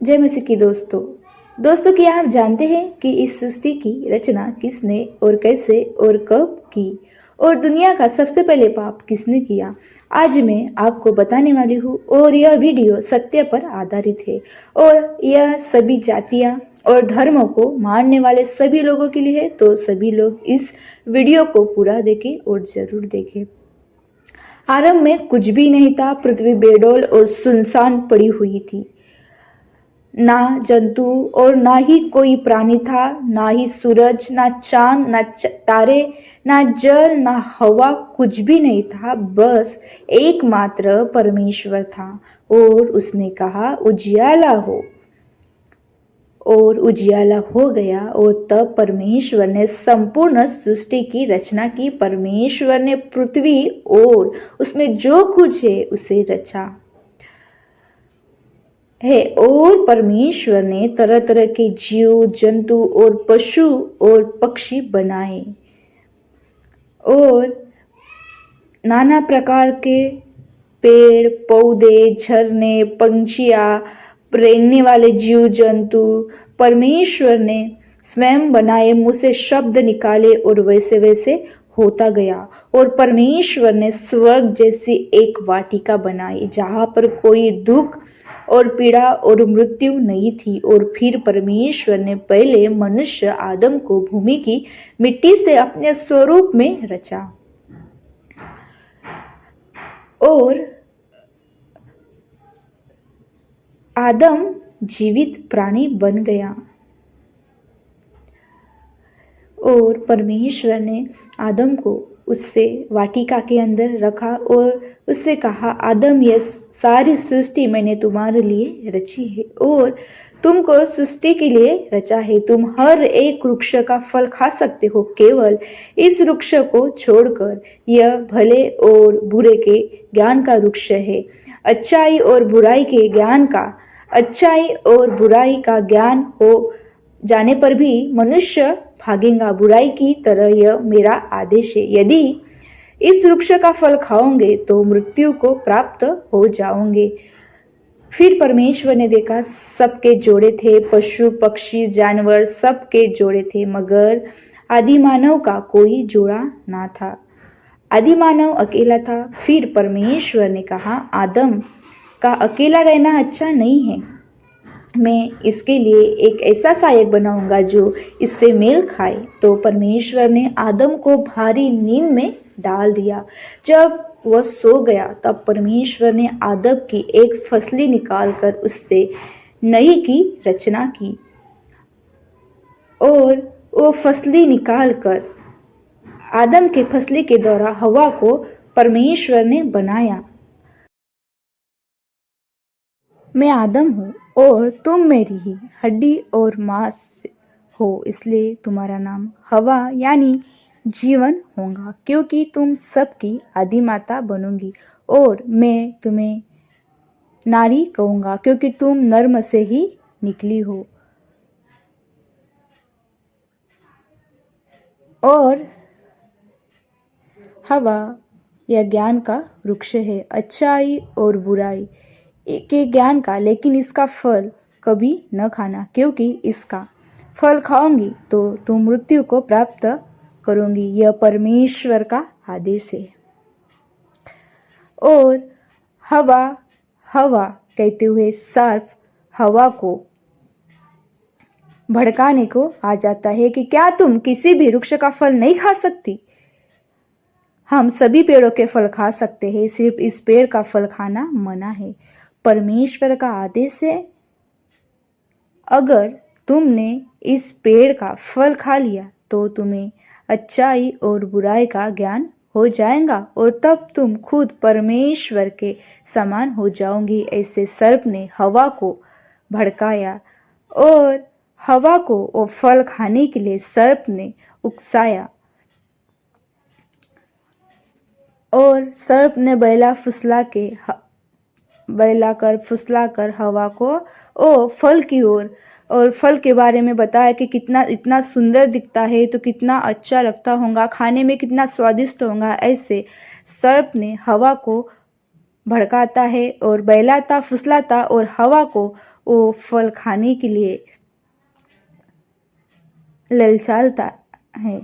जय मसीह की दोस्तों क्या आप जानते हैं कि इस सृष्टि की रचना किसने और कैसे और कब की और दुनिया का सबसे पहले पाप किसने किया। आज मैं आपको बताने वाली हूँ और यह वीडियो सत्य पर आधारित है और यह सभी जातियाँ और धर्मों को मानने वाले सभी लोगों के लिए है। तो सभी लोग इस वीडियो को पूरा देखें और जरूर देखें। आरंभ में कुछ भी नहीं था, पृथ्वी बेडौल और सुनसान पड़ी हुई थी। ना जंतु और ना ही कोई प्राणी था, ना ही सूरज, ना चांद, ना तारे, ना जल, ना हवा, कुछ भी नहीं था। बस एकमात्र परमेश्वर था और उसने कहा उजियाला हो और उजियाला हो गया। और तब परमेश्वर ने संपूर्ण सृष्टि की रचना की। परमेश्वर ने पृथ्वी और उसमें जो कुछ है उसे रचा है। और परमेश्वर ने तरह तरह के जीव जंतु और पशु और पक्षी बनाए और नाना प्रकार के पेड़ पौधे, झरने, पंछियां, रेंगने वाले जीव जंतु परमेश्वर ने स्वयं बनाए। मुंह से शब्द निकाले और वैसे वैसे होता गया। और परमेश्वर ने स्वर्ग जैसी एक वाटिका बनाई जहां पर कोई दुख और पीड़ा और मृत्यु नहीं थी। और फिर परमेश्वर ने पहले मनुष्य आदम को भूमि की मिट्टी से अपने स्वरूप में रचा और आदम जीवित प्राणी बन गया। और परमेश्वर ने आदम को उससे वाटिका के अंदर रखा और उससे कहा, आदम, यह सारी सृष्टि मैंने तुम्हारे लिए रची है और तुमको सृष्टि के लिए रचा है। तुम हर एक वृक्ष का फल खा सकते हो, केवल इस वृक्ष को छोड़कर। यह भले और बुरे के ज्ञान का वृक्ष है। अच्छाई और बुराई के ज्ञान का अच्छाई और बुराई का ज्ञान हो जाने पर भी मनुष्य भागेगा बुराई की तरह। यह मेरा आदेश है, यदि इस वृक्ष का फल खाओगे तो मृत्यु को प्राप्त हो जाओगे। फिर परमेश्वर ने देखा, सबके जोड़े थे, पशु पक्षी जानवर सबके जोड़े थे, मगर आदिमानव का कोई जोड़ा ना था। आदिमानव अकेला था। फिर परमेश्वर ने कहा, आदम का अकेला रहना अच्छा नहीं है। मैं इसके लिए एक ऐसा सहायक बनाऊंगा जो इससे मेल खाए। तो परमेश्वर ने आदम को भारी नींद में डाल दिया। जब वह सो गया तब परमेश्वर ने आदम की एक फसली निकालकर उससे नई की रचना की और वो फसली निकालकर आदम के फसली के द्वारा हवा को परमेश्वर ने बनाया। मैं आदम हूँ और तुम मेरी ही हड्डी और मांस हो, इसलिए तुम्हारा नाम हवा यानी जीवन होगा, क्योंकि तुम सबकी आदिमाता बनोगी। और मैं तुम्हें नारी कहूँगा, क्योंकि तुम नर्म से ही निकली हो। और हवा यह ज्ञान का वृक्ष है, अच्छाई और बुराई के ज्ञान का, लेकिन इसका फल कभी न खाना, क्योंकि इसका फल खाओगी तो तुम मृत्यु को प्राप्त करोगी। यह परमेश्वर का आदेश है। और हवा हवा कहते हुए सर्प हवा को भड़काने को आ जाता है कि क्या तुम किसी भी वृक्ष का फल नहीं खा सकती? हम सभी पेड़ों के फल खा सकते हैं, सिर्फ इस पेड़ का फल खाना मना है। परमेश्वर का आदेश है, अगर तुमने इस पेड़ का फल खा लिया तो तुम्हें अच्छाई और बुराई का ज्ञान हो जाएगा और तब तुम खुद परमेश्वर के समान हो जाओगी। ऐसे सर्प ने हवा को भड़काया और हवा को वो फल खाने के लिए सर्प ने उकसाया और सर्प ने फुसलाकर हवा को ओ फल की ओर और फल के बारे में बताया कि कितना इतना सुंदर दिखता है तो कितना अच्छा लगता होगा, खाने में कितना स्वादिष्ट होगा। ऐसे सर्प ने हवा को भड़काता है और बहलाता फुसलाता और हवा को वो फल खाने के लिए ललचाता है।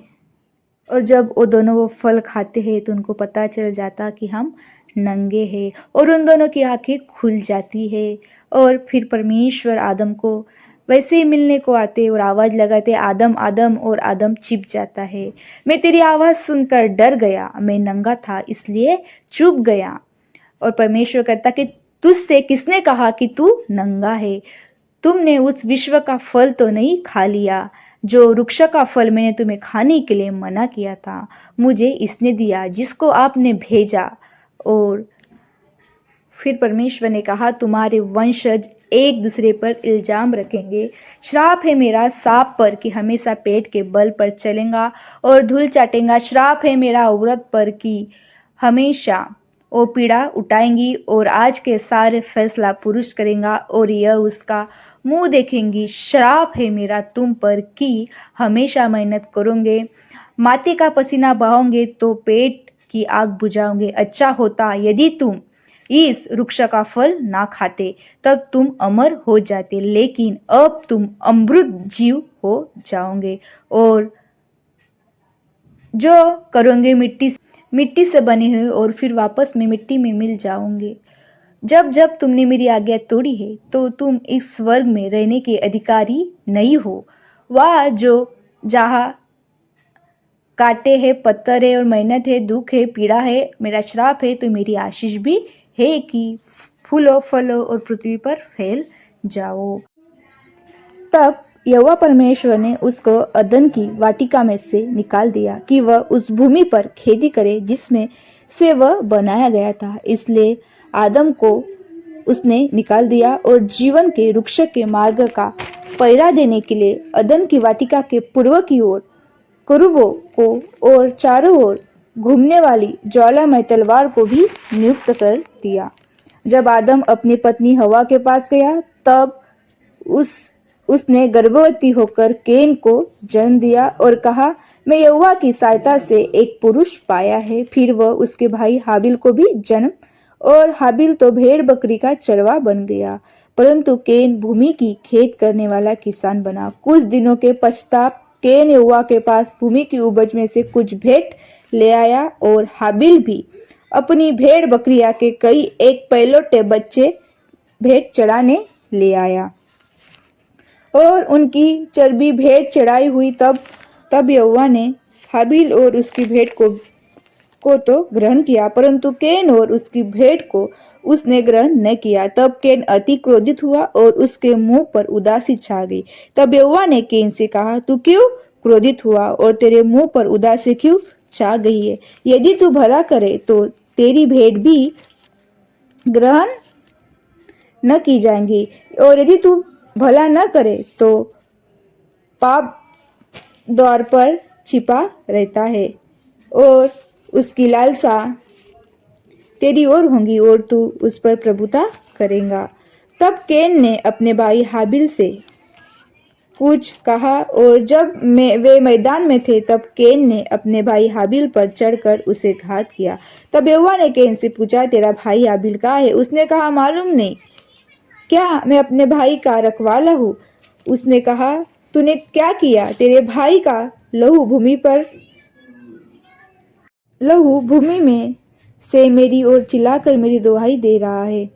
और जब वो दोनों वो फल खाते हैं तो उनको पता चल जाता कि हम नंगे हैं, और उन दोनों की आंखें खुल जाती है। और फिर परमेश्वर आदम को वैसे ही मिलने को आते और आवाज़ लगाते, आदम आदम, और आदम छिप जाता है। मैं तेरी आवाज़ सुनकर डर गया, मैं नंगा था इसलिए चुप गया। और परमेश्वर कहता कि तुझसे किसने कहा कि तू नंगा है? तुमने उस विश्व का फल तो नहीं खा लिया, जो वृक्ष का फल मैंने तुम्हें खाने के लिए मना किया था, मुझे इसने दिया जिसको आपने भेजा। और फिर परमेश्वर ने कहा, तुम्हारे वंशज एक दूसरे पर इल्जाम रखेंगे। श्राप है मेरा सांप पर कि हमेशा पेट के बल पर चलेगा और धूल चाटेगा। श्राप है मेरा औरत पर कि हमेशा वो पीड़ा उठाएंगी और आज के सारे फैसला पुरुष करेगा और यह उसका मुंह देखेंगी। श्राप है मेरा तुम पर कि हमेशा मेहनत करोगे, माथे का पसीना बहाओगे तो पेट की आग बुझाओगे। अच्छा होता यदि तुम इस वृक्ष का फल ना खाते, तब तुम अमर हो जाते, लेकिन अब तुम अमृत जीव हो जाओगे और जो करोगे मिट्टी से बने हुए और फिर वापस में मिट्टी में मिल जाओगे। जब जब तुमने मेरी आज्ञा तोड़ी है तो तुम इस स्वर्ग में रहने के अधिकारी नहीं हो। वह जो जहाँ कांटे है, पत्थर है और मेहनत है, दुख है, पीड़ा है, मेरा श्राप है, तो मेरी आशीष भी है कि फूलो फलो और पृथ्वी पर फैल जाओ। तब यहोवा परमेश्वर ने उसको अदन की वाटिका में से निकाल दिया कि वह उस भूमि पर खेती करे जिसमें से वह बनाया गया था। इसलिए आदम को उसने निकाल दिया और जीवन के वृक्ष के मार्ग का पहरा देने के लिए अदन की वाटिका के पूर्व की ओर करूबों को और चारों ओर घूमने वाली ज्वालामय तलवार को भी नियुक्त कर दिया। जब आदम अपनी पत्नी हवा के पास गया तब उसने गर्भवती होकर केन को जन्म दिया और कहा, मैं यहोवा की सहायता से एक पुरुष पाया है। फिर वह उसके भाई हाबिल को भी जन्म, और हाबिल तो भेड़ बकरी का चरवा बन गया, परंतु केन भूमि की खेत करने वाला किसान बना। कुछ दिनों के पश्चात केन यहोवा के पास भूमि की उपज में से कुछ भेंट ले आया, और हाबिल भी अपनी भेड़ बकरियां के कई एक पहलौठे बच्चे भेंट चढ़ाने ले आया और उनकी चर्बी भेंट चढ़ाई हुई। तब यहोवा ने हाबिल और उसकी भेंट को तो ग्रहण किया, परंतु केन और उसकी भेंट को उसने ग्रहण न किया। तब केन अति क्रोधित हुआ और उसके मुंह पर उदासी छा गई। तब यहोवा ने केन से कहा, तू क्यों क्रोधित हुआ और तेरे मुंह पर उदासी क्यों छा गई है? यदि तू भला करे तो तेरी भेंट भी ग्रहण न की जाएंगी, और यदि तू भला न करे तो पाप द्वार पर छिपा रहता है और उसकी लालसा तेरी ओर होंगी और तू उस पर प्रभुता करेगा। तब केन ने अपने भाई हाबिल से कुछ कहा, और जब वे मैदान में थे तब केन ने अपने भाई हाबिल पर चढ़कर उसे घात किया। तब यहोवा ने केन से पूछा, तेरा भाई हाबिल कहाँ है? उसने कहा, मालूम नहीं, क्या मैं अपने भाई का रखवाला हूँ? उसने कहा, तूने क्या किया? तेरे भाई का लहू भूमि में से मेरी ओर चिल्लाकर मेरी दुहाई दे रहा है।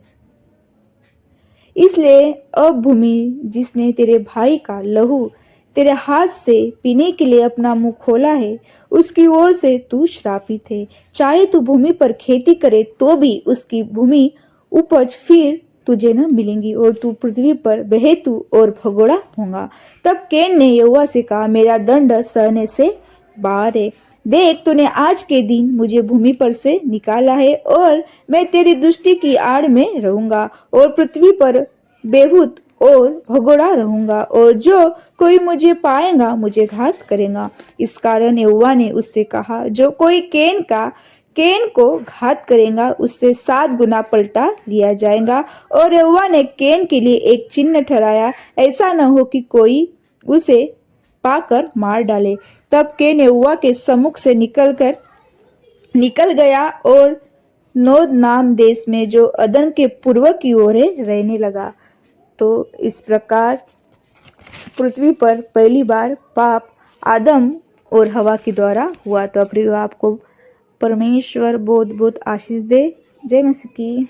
इसलिए अब भूमि जिसने तेरे भाई का लहू तेरे हाथ से पीने के लिए अपना मुंह खोला है, उसकी ओर से तू श्रापित है। चाहे तू भूमि पर खेती करे तो भी उसकी भूमि उपज फिर तुझे न मिलेंगी और तू पृथ्वी पर बेहेतु और भगोड़ा होगा। तब केन ने यहोवा से कहा, मेरा दंड सहने से बाहर है। देख, तूने आज के दिन मुझे भूमि पर से निकाला है और मैं तेरी दृष्टि की आड़ में रहूंगा और पृथ्वी पर बेहूत और भगोड़ा रहूंगा, और जो कोई मुझे पाएगा मुझे घात करेगा। इस कारण यहोवा ने उससे कहा, जो कोई केन को घात करेगा उससे 7 गुना पलटा लिया जाएगा। और यहोवा ने केन के लिए एक चिन्ह ठहराया, ऐसा न हो कि कोई उसे पाकर मार डाले। तब केन यहोवा के सम्मुख से निकल गया और नोद नाम देश में जो अदन के पूर्व की ओर है रहने लगा। तो इस प्रकार पृथ्वी पर पहली बार पाप आदम और हवा के द्वारा हुआ। तो अपने आपको परमेश्वर बहुत बहुत आशीष दे। जय मसीह की।